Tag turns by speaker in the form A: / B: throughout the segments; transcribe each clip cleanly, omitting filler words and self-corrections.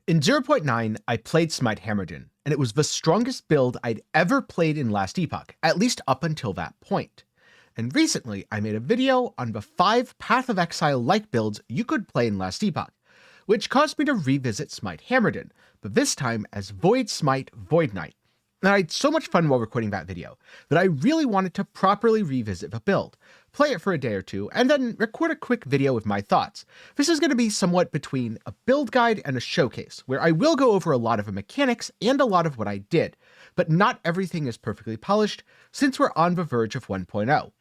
A: In 0.9, I played Smite Hammerdin, and it was the strongest build I'd ever played in last Epoch, at least up until that point. And recently, I made a video on the 5 Path of Exile-like builds you could play in last Epoch, which caused me to revisit Smite Hammerdin, but this time as Void Smite Void Knight. And I had so much fun while recording that video that I really wanted to properly revisit the build, play it for a day or two, and then record a quick video with my thoughts. This is going to be somewhat between a build guide and a showcase, where I will go over a lot of the mechanics and a lot of what I did, but not everything is perfectly polished since we're on the verge of 1.0.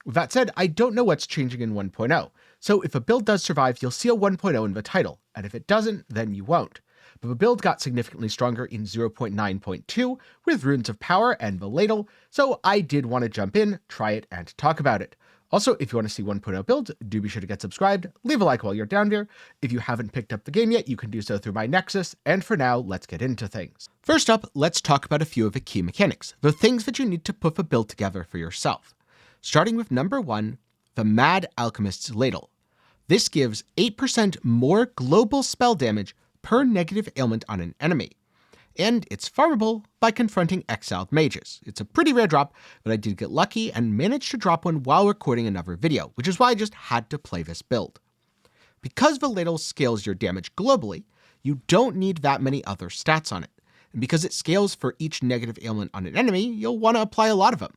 A: With that said, I don't know what's changing in 1.0, so if a build does survive, you'll see a 1.0 in the title, and if it doesn't, then you won't. But the build got significantly stronger in 0.9.2 with Runes of Power and the Ladle, so I did want to jump in, try it, and talk about it. Also, if you want to see 1.0 builds, do be sure to get subscribed, leave a like while you're down there. If you haven't picked up the game yet, you can do so through my Nexus, and for now, let's get into things. First up, let's talk about a few of the key mechanics, the things that you need to put the build together for yourself. Starting with number 1, the Mad Alchemist's Ladle. This gives 8% more global spell damage per negative ailment on an enemy, and it's farmable by confronting exiled mages. It's a pretty rare drop, but I did get lucky and managed to drop one while recording another video, which is why I just had to play this build. Because the Ladle scales your damage globally, you don't need that many other stats on it, and because it scales for each negative ailment on an enemy, you'll want to apply a lot of them.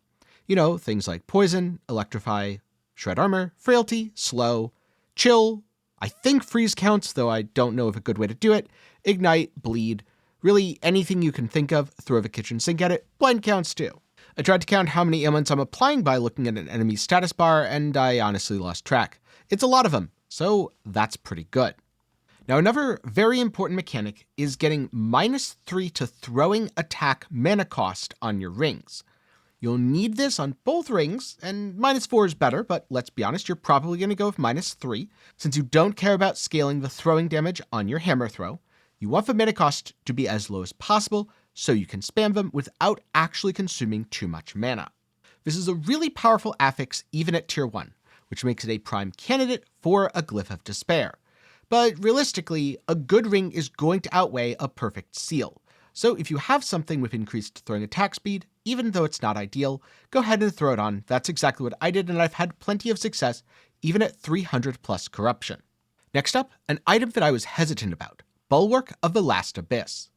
A: You know, things like Poison, Electrify, Shred Armor, Frailty, Slow, Chill, I think Freeze counts, though I don't know of a good way to do it, Ignite, Bleed, really anything you can think of, throw the kitchen sink at it, Blind counts too. I tried to count how many ailments I'm applying by looking at an enemy's status bar, and I honestly lost track. It's a lot of them, so that's pretty good. Now another very important mechanic is getting -3 to throwing attack mana cost on your rings. You'll need this on both rings, and -4 is better, but let's be honest, you're probably going to go with -3, since you don't care about scaling the throwing damage on your hammer throw. You want the mana cost to be as low as possible, so you can spam them without actually consuming too much mana. This is a really powerful affix even at tier 1, which makes it a prime candidate for a Glyph of Despair. But realistically, a good ring is going to outweigh a perfect seal. So if you have something with increased throwing attack speed, even though it's not ideal, go ahead and throw it on. That's exactly what I did, and I've had plenty of success, even at 300 plus corruption. Next up, an item that I was hesitant about, Bulwark of the Last Abyss.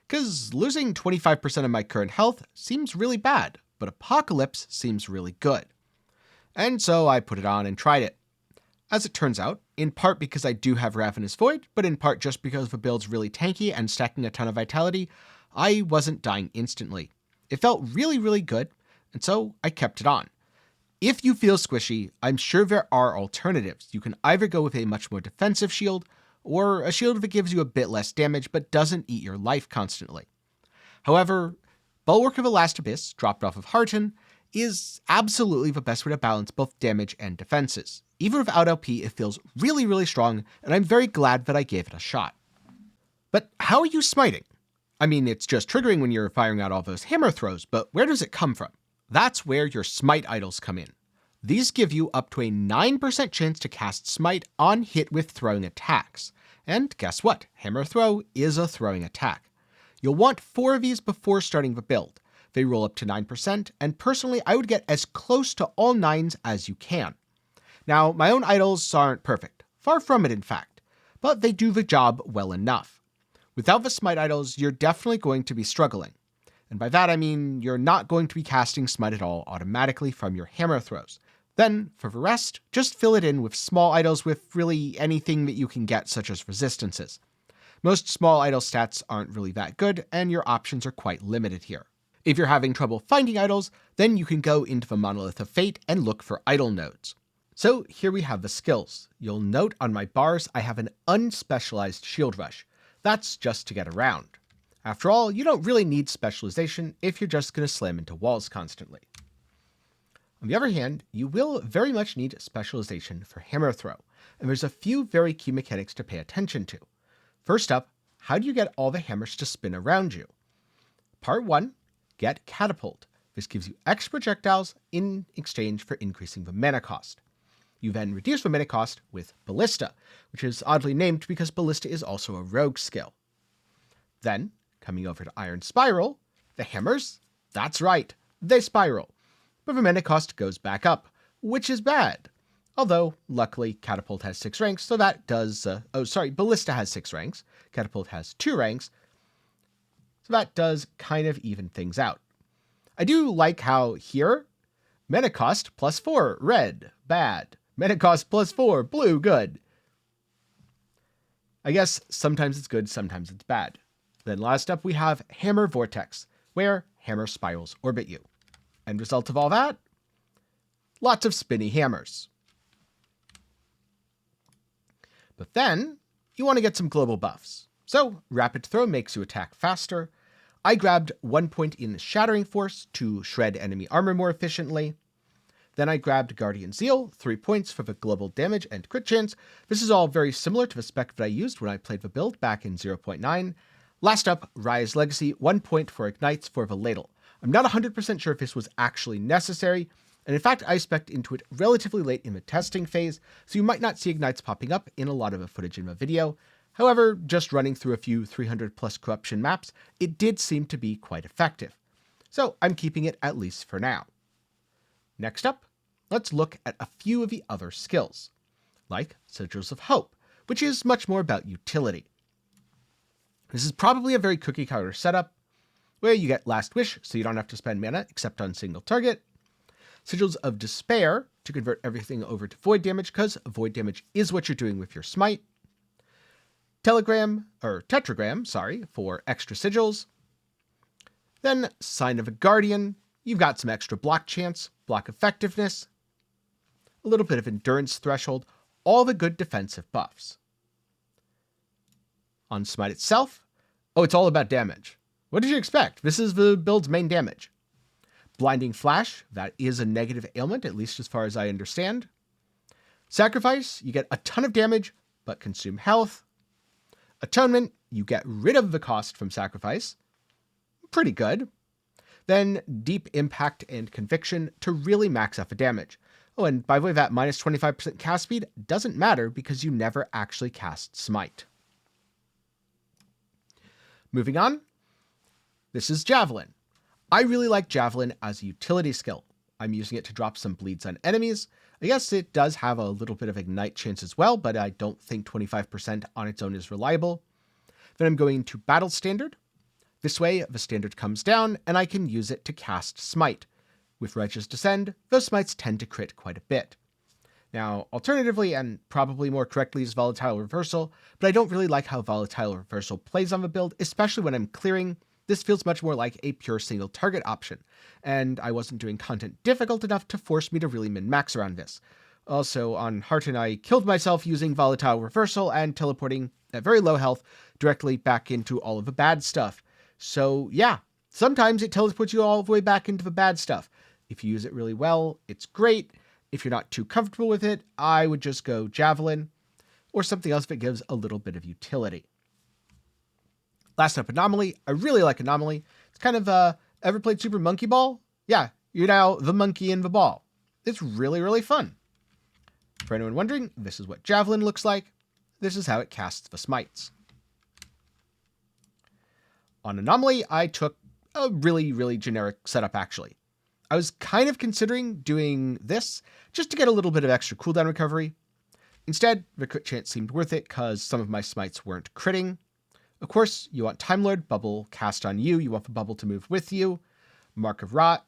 A: Cause losing 25% of my current health seems really bad, but Apocalypse seems really good. And so I put it on and tried it. As it turns out, in part because I do have Ravenous Void, but in part just because the build's really tanky and stacking a ton of vitality, I wasn't dying instantly. It felt really good, and so I kept it on. If you feel squishy, I'm sure there are alternatives. You can either go with a much more defensive shield, or a shield that gives you a bit less damage but doesn't eat your life constantly. However, Bulwark of the Last Abyss, dropped off of Hammerdin, is absolutely the best way to balance both damage and defenses. Even without LP, it feels really strong, and I'm very glad that I gave it a shot. But how are you smiting? I mean, it's just triggering when you're firing out all those hammer throws, but where does it come from? That's where your Smite idols come in. These give you up to a 9% chance to cast Smite on hit with throwing attacks. And guess what? Hammer Throw is a throwing attack. You'll want 4 of these before starting the build. They roll up to 9%, and personally I would get as close to all 9s as you can. Now, my own idols aren't perfect. Far from it, in fact. But they do the job well enough. Without the Smite idols, you're definitely going to be struggling. And by that I mean you're not going to be casting Smite at all automatically from your hammer throws. Then, for the rest, just fill it in with small idols with really anything that you can get, such as resistances. Most small idol stats aren't really that good, and your options are quite limited here. If you're having trouble finding idols, then you can go into the Monolith of Fate and look for idol nodes. So here we have the skills. You'll note on my bars I have an unspecialized shield rush. That's just to get around. After all, you don't really need specialization if you're just going to slam into walls constantly. On the other hand, you will very much need specialization for hammer throw, and there's a few very key mechanics to pay attention to. First up, how do you get all the hammers to spin around you? Part 1, get Catapult. This gives you extra projectiles in exchange for increasing the mana cost. You then reduce the mana cost with Ballista, which is oddly named because Ballista is also a rogue skill. Then, coming over to Iron Spiral, the hammers, that's right, they spiral. But the mana cost goes back up, which is bad. Although, luckily, Catapult has 6 ranks, so that does... Ballista has 6 ranks. Catapult has 2 ranks. So that does kind of even things out. I do like how here, mana cost +4, red, bad. Mana cost +4, blue, good. I guess sometimes it's good, sometimes it's bad. Then last up we have Hammer Vortex, where hammer spirals orbit you. End result of all that? Lots of spinny hammers. But then, you want to get some global buffs. So, Rapid Throw makes you attack faster. I grabbed 1 point in Shattering Force to shred enemy armor more efficiently. Then I grabbed Guardian Zeal, 3 points for the global damage and crit chance. This is all very similar to the spec that I used when I played the build back in 0.9. Last up, Rise Legacy, 1 point for Ignites for the Ladle. I'm not 100% sure if this was actually necessary, and in fact I spec'd into it relatively late in the testing phase, so you might not see Ignites popping up in a lot of the footage in the video. However, just running through a few 300 plus corruption maps, it did seem to be quite effective. So I'm keeping it at least for now. Next up, let's look at a few of the other skills, like Sigils of Hope, which is much more about utility. This is probably a very cookie cutter setup, where you get Last Wish so you don't have to spend mana except on single target. Sigils of Despair to convert everything over to void damage, because void damage is what you're doing with your Smite. Tetragram for extra sigils. Then Sign of a Guardian. You've got some extra block chance, block effectiveness, a little bit of endurance threshold, all the good defensive buffs. On Smite itself, it's all about damage. What did you expect? This is the build's main damage. Blinding Flash, that is a negative ailment, at least as far as I understand. Sacrifice, you get a ton of damage, but consume health. Atonement, you get rid of the cost from Sacrifice. Pretty good. Then Deep Impact and Conviction to really max out the damage. Oh, and by the way, that minus 25% cast speed doesn't matter because you never actually cast Smite. Moving on, this is Javelin. I really like Javelin as a utility skill. I'm using it to drop some bleeds on enemies. I guess it does have a little bit of ignite chance as well, but I don't think 25% on its own is reliable. Then I'm going to Battle Standard. This way, the standard comes down, and I can use it to cast Smite. With Righteous Descend, those smites tend to crit quite a bit. Now, alternatively, and probably more correctly, is Volatile Reversal, but I don't really like how Volatile Reversal plays on the build, especially when I'm clearing. This feels much more like a pure single target option, and I wasn't doing content difficult enough to force me to really min-max around this. Also, on Hearten, I killed myself using Volatile Reversal and teleporting at very low health directly back into all of the bad stuff. So yeah, sometimes it teleports you all the way back into the bad stuff. If you use it really well, it's great. If you're not too comfortable with it, I would just go Javelin or something else that gives a little bit of utility. Last up, Anomaly. I really like Anomaly. It's kind of, ever played Super Monkey Ball? Yeah, you're now the monkey in the ball. It's really, really fun. For anyone wondering, this is what Javelin looks like. This is how it casts the smites. On Anomaly, I took a really, really generic setup, actually. I was kind of considering doing this just to get a little bit of extra cooldown recovery. Instead, the crit chance seemed worth it because some of my smites weren't critting. Of course, you want Time Lord, bubble cast on you. You want the bubble to move with you. Mark of Rot.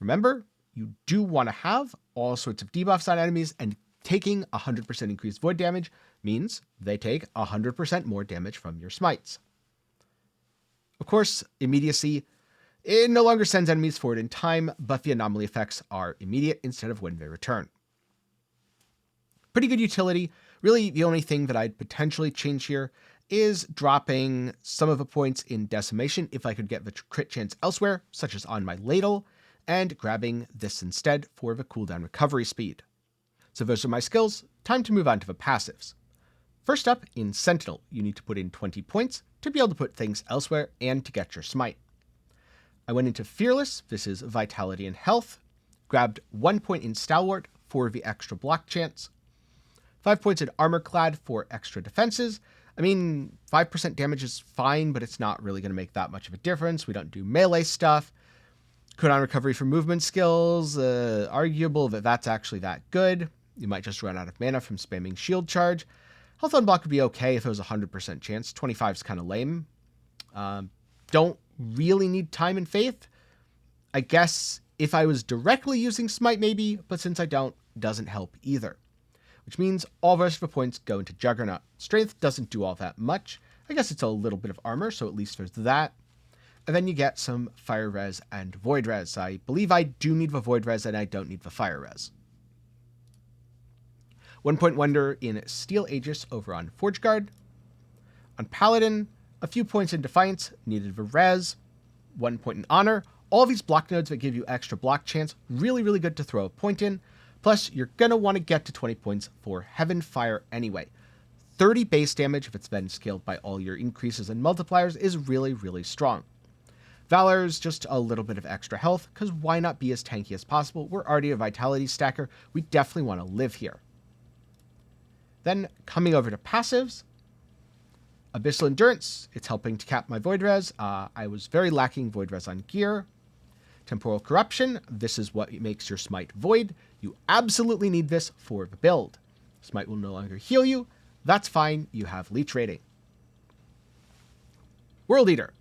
A: Remember, you do want to have all sorts of debuffs on enemies, and taking 100% increased void damage means they take 100% more damage from your smites. Of course, immediacy. It no longer sends enemies forward in time, but the anomaly effects are immediate instead of when they return. Pretty good utility. Really, the only thing that I'd potentially change here is dropping some of the points in Decimation if I could get the crit chance elsewhere, such as on my Ladle, and grabbing this instead for the cooldown recovery speed. So those are my skills. Time to move on to the passives. First up, in Sentinel, you need to put in 20 points to be able to put things elsewhere and to get your Smite. I went into Fearless, this is Vitality and Health, grabbed 1 point in Stalwart for the extra block chance, 5 points in Armor Clad for extra defenses. I mean, 5% damage is fine, but it's not really going to make that much of a difference. We don't do melee stuff. Cooldown recovery for movement skills, arguable that that's actually that good. You might just run out of mana from spamming shield charge. Health unblock would be okay if it was a 100% chance. 25 is kind of lame. Don't really need time and faith. I guess if I was directly using Smite maybe, but since I don't, doesn't help either. Which means all versatile points go into Juggernaut. Strength doesn't do all that much. I guess it's a little bit of armor, so at least there's that. And then you get some Fire Res and Void Res. I believe I do need the Void Res and I don't need the Fire Res. 1 point wonder in Steel Aegis over on Forge Guard. On Paladin, a few points in Defiance, needed the Res. 1 point in Honor. All these block nodes that give you extra block chance, really, really good to throw a point in. Plus, you're going to want to get to 20 points for Heaven Fire anyway. 30 base damage, if it's been scaled by all your increases and multipliers, is really, really strong. Valor's just a little bit of extra health, because why not be as tanky as possible? We're already a Vitality stacker. We definitely want to live here. Then, coming over to passives, Abyssal Endurance. It's helping to cap my Void Res. I was very lacking Void Res on gear. Temporal Corruption. This is what makes your Smite void. You absolutely need this for the build. Smite will no longer heal you. That's fine. You have Leech Rating. World Eater.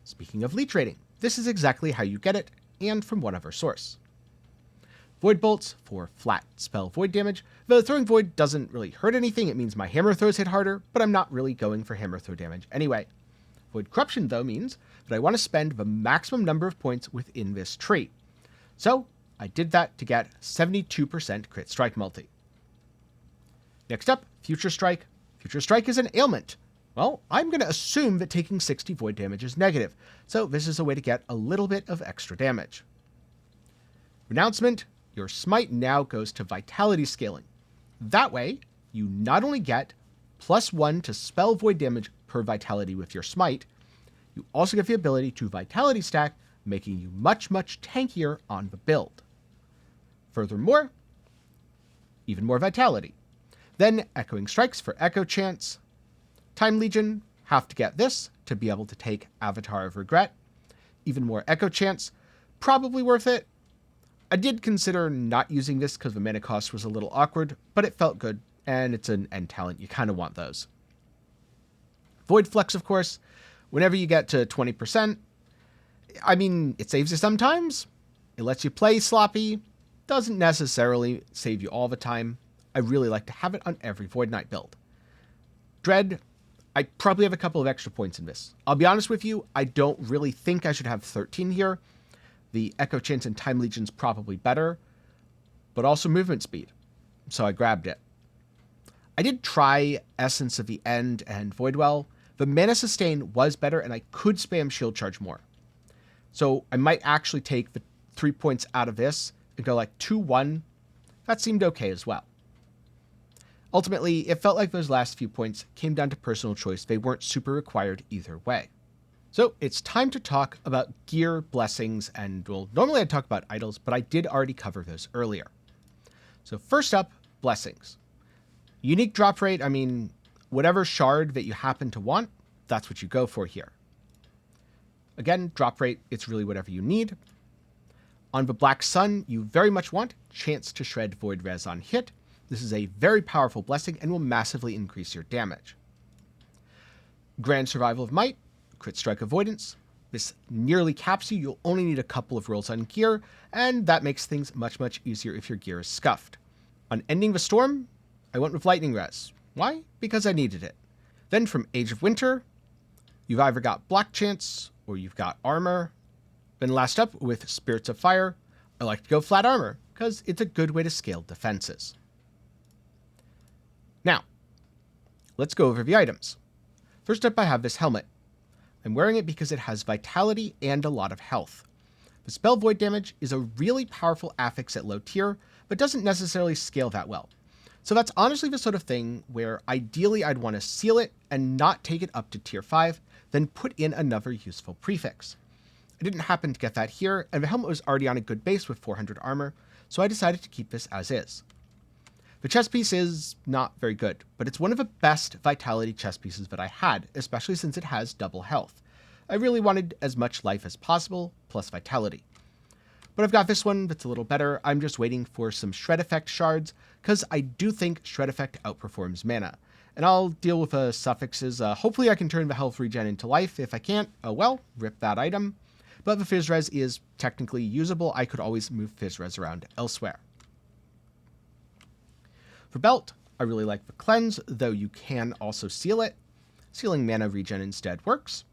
A: Speaking of Leech Rating, this is exactly how you get it, and from one other source. Void Bolts for flat spell void damage. Though throwing void doesn't really hurt anything, it means my hammer throws hit harder, but I'm not really going for hammer throw damage anyway. Void Corruption, though, means that I want to spend the maximum number of points within this tree. So, I did that to get 72% crit strike multi. Next up, Future Strike. Future Strike is an ailment. Well, I'm going to assume that taking 60 void damage is negative, so this is a way to get a little bit of extra damage. Renouncement. Your Smite now goes to Vitality scaling. That way, you not only get +1 to spell void damage per Vitality with your Smite, you also get the ability to Vitality stack, making you much, much tankier on the build. Furthermore, even more Vitality. Then Echoing Strikes for Echo Chance. Time Legion, have to get this to be able to take Avatar of Regret. Even more Echo Chance, probably worth it. I did consider not using this because the mana cost was a little awkward, but it felt good, and it's an end talent. You kind of want those. Void Flex, of course. Whenever you get to 20%, I mean, it saves you sometimes. It lets you play sloppy. Doesn't necessarily save you all the time. I really like to have it on every Void Knight build. Dread, I probably have a couple of extra points in this. I'll be honest with you, I don't really think I should have 13 here. The Echo Chance and Time Legion's probably better, but also movement speed, so I grabbed it. I did try Essence of the End and Voidwell. The mana sustain was better, and I could spam shield charge more. So I might actually take the 3 points out of this and go like 2-1. That seemed okay as well. Ultimately, it felt like those last few points came down to personal choice. They weren't super required either way. So it's time to talk about gear, blessings, and, well, normally I'd talk about idols, but I did already cover those earlier. So first up, blessings. Unique drop rate, I mean, whatever shard that you happen to want, that's what you go for here. Again, drop rate, it's really whatever you need. On the Black Sun, you very much want Chance to Shred Void Res on hit. This is a very powerful blessing and will massively increase your damage. Grand Survival of Might, Crit Strike Avoidance. This nearly caps you. You'll only need a couple of rolls on gear, and that makes things much, much easier if your gear is scuffed. On Ending the Storm, I went with Lightning Res. Why? Because I needed it. Then from Age of Winter, you've either got Block Chance or you've got Armor. Then last up with Spirits of Fire, I like to go flat armor because it's a good way to scale defenses. Now, let's go over the items. First up, I have this helmet. I'm wearing it because it has vitality and a lot of health. The spell void damage is a really powerful affix at low tier, but doesn't necessarily scale that well. So that's honestly the sort of thing where ideally I'd want to seal it and not take it up to tier 5, then put in another useful prefix. I didn't happen to get that here, and the helmet was already on a good base with 400 armor, so I decided to keep this as is. The chess piece is not very good, but it's one of the best vitality chess pieces that I had, especially since it has double health. I really wanted as much life as possible, plus vitality. But I've got this one that's a little better. I'm just waiting for some Shred Effect shards, because I do think Shred Effect outperforms mana. And I'll deal with the suffixes. Hopefully I can turn the health regen into life. If I can't, oh well, rip that item. But the Fizz Res is technically usable. I could always move Fizz Res around elsewhere. For belt, I really like the cleanse, though you can also seal it. Sealing mana regen instead works.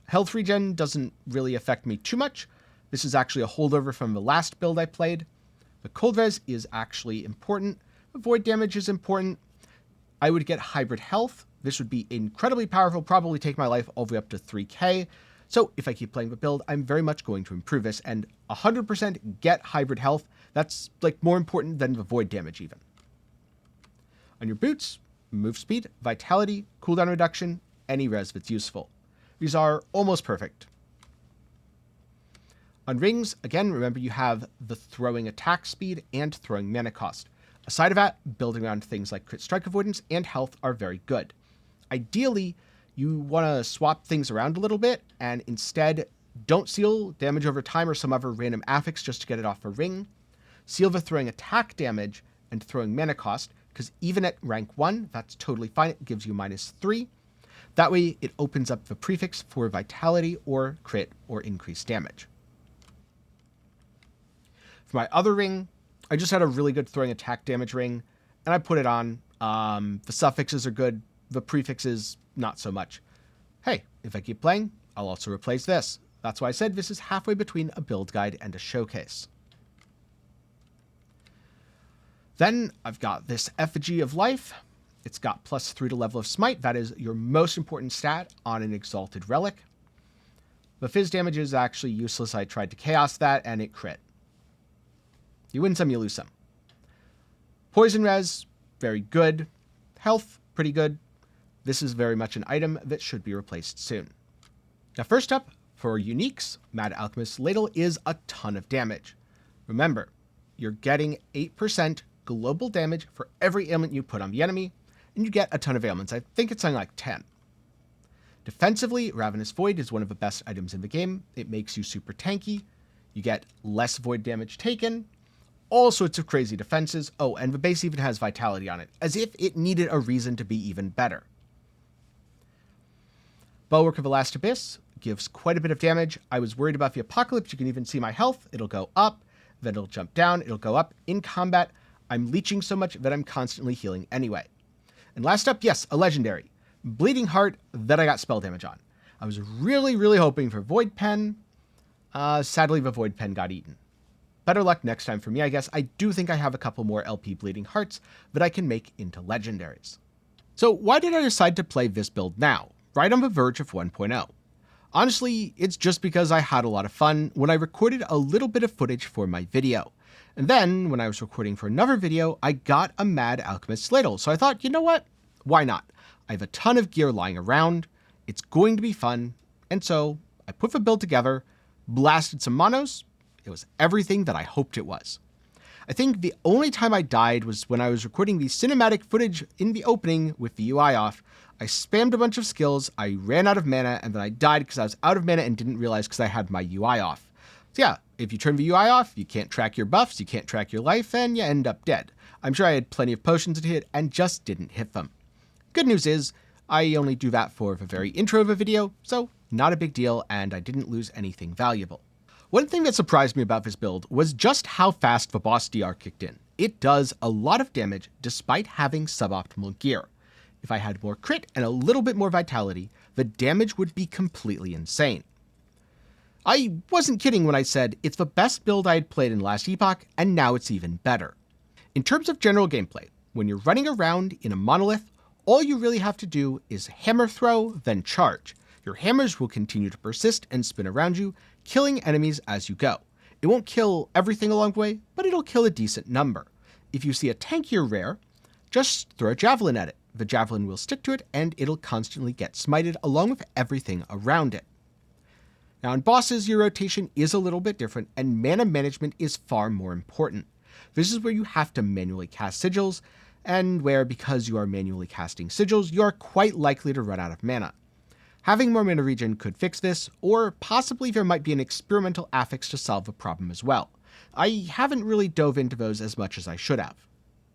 A: Health regen doesn't really affect me too much. This is actually a holdover from the last build I played. The cold res is actually important. The void damage is important. I would get hybrid health. This would be incredibly powerful, probably take my life all the way up to 3k. So if I keep playing the build, I'm very much going to improve this, and 100% get hybrid health. That's like more important than the void damage even. On your boots, move speed, vitality, cooldown reduction, any res that's useful. These are almost perfect. On rings, again, remember you have the throwing attack speed and throwing mana cost. Aside of that, building around things like crit strike avoidance and health are very good. Ideally, you want to swap things around a little bit and instead don't seal damage over time or some other random affix just to get it off a ring. Seal the throwing attack damage and throwing mana cost, because even at rank 1, that's totally fine. It gives you -3. That way, it opens up the prefix for vitality or crit or increased damage. For my other ring, I just had a really good throwing attack damage ring, and I put it on. The suffixes are good. The prefixes, not so much. Hey, if I keep playing, I'll also replace this. That's why I said this is halfway between a build guide and a showcase. Then I've got this Effigy of Life. It's got +3 to level of Smite. That is your most important stat on an Exalted Relic. The Fizz damage is actually useless. I tried to Chaos that, and it crit. You win some, you lose some. Poison Res, very good. Health, pretty good. This is very much an item that should be replaced soon. Now first up, for uniques, Mad Alchemist's Ladle is a ton of damage. Remember, you're getting 8% global damage for every ailment you put on the enemy, and you get a ton of ailments. I think it's something like 10. Defensively, Ravenous Void is one of the best items in the game. It makes you super tanky. You get less void damage taken. All sorts of crazy defenses. Oh, and the base even has vitality on it, as if it needed a reason to be even better. Bulwark of the Last Abyss gives quite a bit of damage. I was worried about the Apocalypse. You can even see my health. It'll go up, then it'll jump down, it'll go up. In combat, I'm leeching so much that I'm constantly healing anyway. And last up, yes, a legendary. Bleeding Heart that I got spell damage on. I was really hoping for Void Pen. Sadly, the Void Pen got eaten. Better luck next time for me, I guess. I do think I have a couple more LP Bleeding Hearts that I can make into legendaries. So why did I decide to play this build now, right on the verge of 1.0? Honestly, it's just because I had a lot of fun when I recorded a little bit of footage for my video. And then, when I was recording for another video, I got a Mad Alchemist's Ladle. So I thought, you know what? Why not? I have a ton of gear lying around. It's going to be fun. And so I put the build together, blasted some monos. It was everything that I hoped it was. I think the only time I died was when I was recording the cinematic footage in the opening with the UI off. I spammed a bunch of skills, I ran out of mana, and then I died because I was out of mana and didn't realize because I had my UI off. So yeah, if you turn the UI off, you can't track your buffs, you can't track your life, and you end up dead. I'm sure I had plenty of potions to hit and just didn't hit them. Good news is, I only do that for the very intro of a video, so not a big deal, and I didn't lose anything valuable. One thing that surprised me about this build was just how fast the boss DR kicked in. It does a lot of damage despite having suboptimal gear. If I had more crit and a little bit more vitality, the damage would be completely insane. I wasn't kidding when I said it's the best build I had played in last Epoch, and now it's even better. In terms of general gameplay, when you're running around in a monolith, all you really have to do is hammer throw, then charge. Your hammers will continue to persist and spin around you, killing enemies as you go. It won't kill everything along the way, but it'll kill a decent number. If you see a tankier rare, just throw a javelin at it. The javelin will stick to it, and it'll constantly get smited along with everything around it. Now in bosses, your rotation is a little bit different, and mana management is far more important. This is where you have to manually cast sigils, and where, because you are manually casting sigils, you are quite likely to run out of mana. Having more mana regen could fix this, or possibly there might be an experimental affix to solve the problem as well. I haven't really dove into those as much as I should have.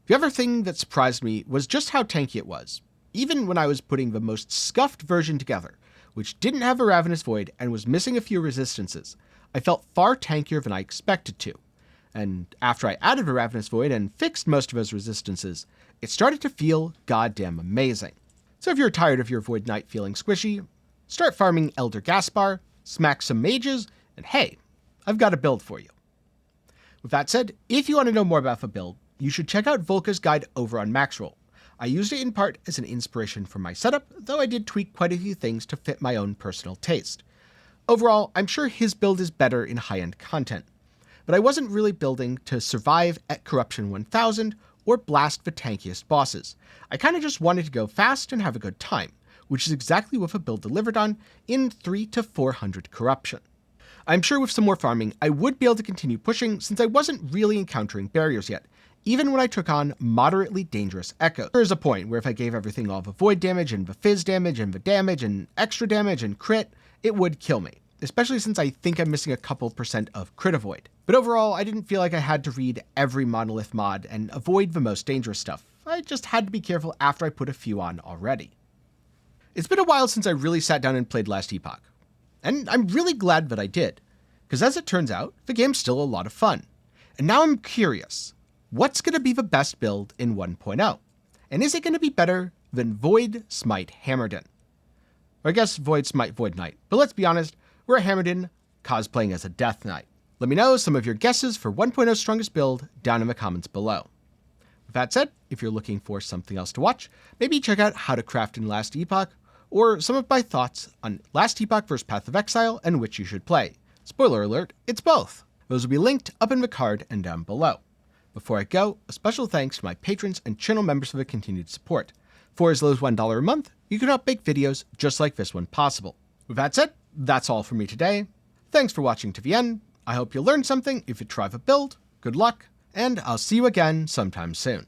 A: The other thing that surprised me was just how tanky it was. Even when I was putting the most scuffed version together, which didn't have a Ravenous Void and was missing a few resistances, I felt far tankier than I expected to. And after I added a Ravenous Void and fixed most of those resistances, it started to feel goddamn amazing. So if you're tired of your Void Knight feeling squishy, start farming Elder Gaspar, smack some mages, and hey, I've got a build for you. With that said, if you want to know more about the build, you should check out Volka's guide over on Maxroll. I used it in part as an inspiration for my setup, though I did tweak quite a few things to fit my own personal taste. Overall, I'm sure his build is better in high-end content, but I wasn't really building to survive at Corruption 1000 or blast the tankiest bosses. I kinda just wanted to go fast and have a good time, which is exactly what the build delivered on in 300 to 400 Corruption. I'm sure with some more farming, I would be able to continue pushing since I wasn't really encountering barriers yet, even when I took on moderately dangerous echoes. There's a point where if I gave everything all the void damage and the fizz damage and the damage and extra damage and crit, it would kill me, especially since I think I'm missing a couple % of crit avoid. But overall, I didn't feel like I had to read every monolith mod and avoid the most dangerous stuff. I just had to be careful after I put a few on already. It's been a while since I really sat down and played Last Epoch, and I'm really glad that I did, because as it turns out, the game's still a lot of fun. And now I'm curious, what's going to be the best build in 1.0? And is it going to be better than Void Smite Hammerdin? Or I guess Void Smite Void Knight, but let's be honest, we're a Hammerdin cosplaying as a Death Knight. Let me know some of your guesses for 1.0 strongest build down in the comments below. With that said, if you're looking for something else to watch, maybe check out How to Craft in Last Epoch, or some of my thoughts on Last Epoch vs Path of Exile and which you should play. Spoiler alert, it's both. Those will be linked up in the card and down below. Before I go, a special thanks to my patrons and channel members for the continued support. For as low as $1 a month, you can help make videos just like this one possible. With that said, that's all for me today. Thanks for watching to the end. I hope you learned something if you try the build. Good luck, and I'll see you again sometime soon.